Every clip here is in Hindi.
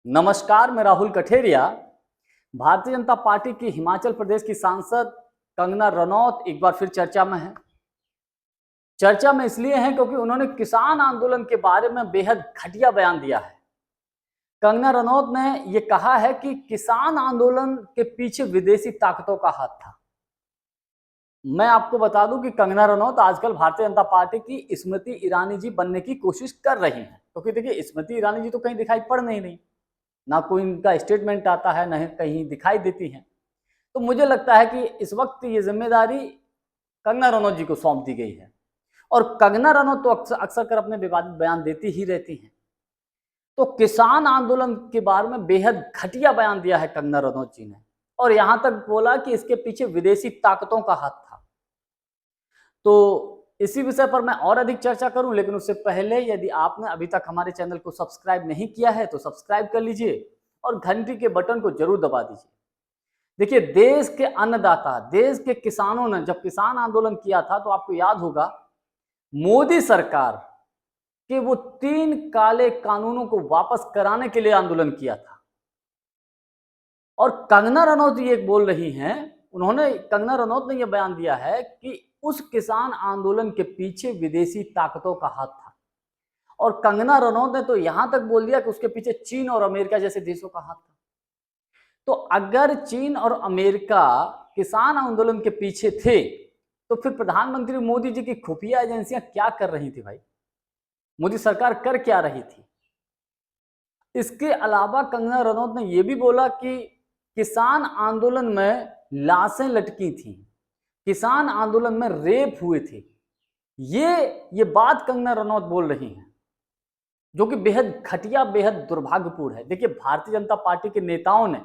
नमस्कार, मैं राहुल कठेरिया। भारतीय जनता पार्टी की हिमाचल प्रदेश की सांसद कंगना रनौत एक बार फिर चर्चा में है। चर्चा में इसलिए है क्योंकि उन्होंने किसान आंदोलन के बारे में बेहद घटिया बयान दिया है। कंगना रनौत ने यह कहा है कि किसान आंदोलन के पीछे विदेशी ताकतों का हाथ था। मैं आपको बता दूं कि कंगना रनौत आजकल भारतीय जनता पार्टी की स्मृति ईरानी जी बनने की कोशिश कर रही हैं, क्योंकि देखिए स्मृति ईरानी जी तो कहीं दिखाई पड़ नहीं, ना कोई इनका स्टेटमेंट आता है, ना कहीं दिखाई देती है। तो मुझे लगता है कि इस वक्त ये जिम्मेदारी कंगना रनौत जी को सौंप दी गई है। और कंगना रनौत तो अक्सर कर अपने विवादित बयान देती ही रहती हैं। तो किसान आंदोलन के बारे में बेहद घटिया बयान दिया है कंगना रनौत जी ने, और यहां तक बोला कि इसके पीछे विदेशी ताकतों का हाथ था। तो इसी विषय पर मैं और अधिक चर्चा करूं, लेकिन उससे पहले यदि आपने अभी तक हमारे चैनल को सब्सक्राइब नहीं किया है तो सब्सक्राइब कर लीजिए और घंटी के बटन को जरूर दबा दीजिए। देखिए, देश के अन्नदाता, देश के किसानों ने जब किसान आंदोलन किया था तो आपको याद होगा मोदी सरकार के वो 3 काले कानूनों को वापस कराने के लिए आंदोलन किया था। और कंगना रनौत ये बोल रही हैं, कंगना रनौत ने यह बयान दिया है कि उस किसान आंदोलन के पीछे विदेशी ताकतों का हाथ था। और कंगना रनौत ने तो यहां तक बोल दिया कि उसके पीछे चीन और अमेरिका जैसे देशों का हाथ था। तो अगर चीन और अमेरिका किसान आंदोलन के पीछे थे तो फिर प्रधानमंत्री मोदी जी की खुफिया एजेंसियां क्या कर रही थी भाई? मोदी सरकार कर क्या रही थी? इसके अलावा कंगना रनौत ने यह भी बोला कि किसान आंदोलन में लाशें लटकी थी, किसान आंदोलन में रेप हुए थे। ये बात कंगना रनौत बोल रही हैं, जो कि बेहद घटिया, बेहद दुर्भाग्यपूर्ण है। देखिए, भारतीय जनता पार्टी के नेताओं ने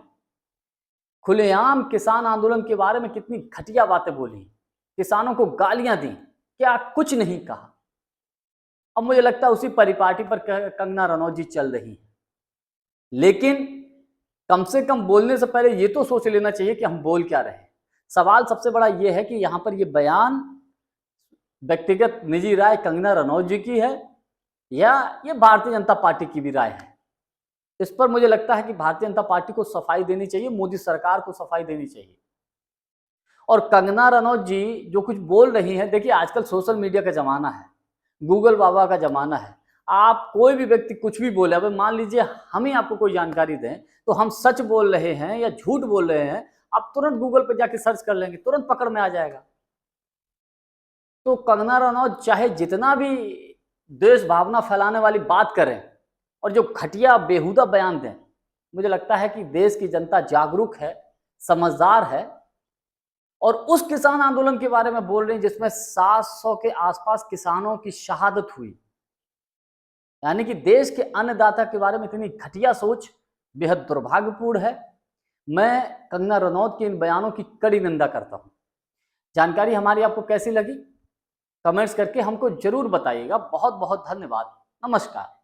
खुलेआम किसान आंदोलन के बारे में कितनी घटिया बातें बोली, किसानों को गालियां दी, क्या कुछ नहीं कहा। अब मुझे लगता है उसी परिपाटी पर कंगना रनौत जी चल रही है। लेकिन कम से कम बोलने से पहले ये तो सोच लेना चाहिए कि हम बोल क्या रहे हैं। सवाल सबसे बड़ा यह है कि यहां पर यह बयान व्यक्तिगत निजी राय कंगना रनौत जी की है या ये भारतीय जनता पार्टी की भी राय है। इस पर मुझे लगता है कि भारतीय जनता पार्टी को सफाई देनी चाहिए, मोदी सरकार को सफाई देनी चाहिए। और कंगना रनौत जी जो कुछ बोल रही हैं, देखिए आजकल सोशल मीडिया का जमाना है, गूगल बाबा का जमाना है। आप कोई भी व्यक्ति कुछ भी बोले, अब मान लीजिए हम ही आपको कोई जानकारी दें तो हम सच बोल रहे हैं या झूठ बोल रहे हैं, आप तुरंत गूगल पर जाके सर्च कर लेंगे, तुरंत पकड़ में आ जाएगा। तो कंगना रनौत चाहे जितना भी देश भावना फैलाने वाली बात करें और जो घटिया बेहुदा बयान दें, मुझे लगता है कि देश की जनता जागरूक है, समझदार है। और उस किसान आंदोलन के बारे में बोल रहे हैं जिसमें 700 के आसपास किसानों की शहादत हुई, यानी कि देश के अन्नदाता के बारे में इतनी घटिया सोच बेहद दुर्भाग्यपूर्ण है। मैं कंगना रनौत के इन बयानों की कड़ी निंदा करता हूं। जानकारी हमारी आपको कैसी लगी कमेंट्स करके हमको जरूर बताइएगा। बहुत बहुत धन्यवाद। नमस्कार।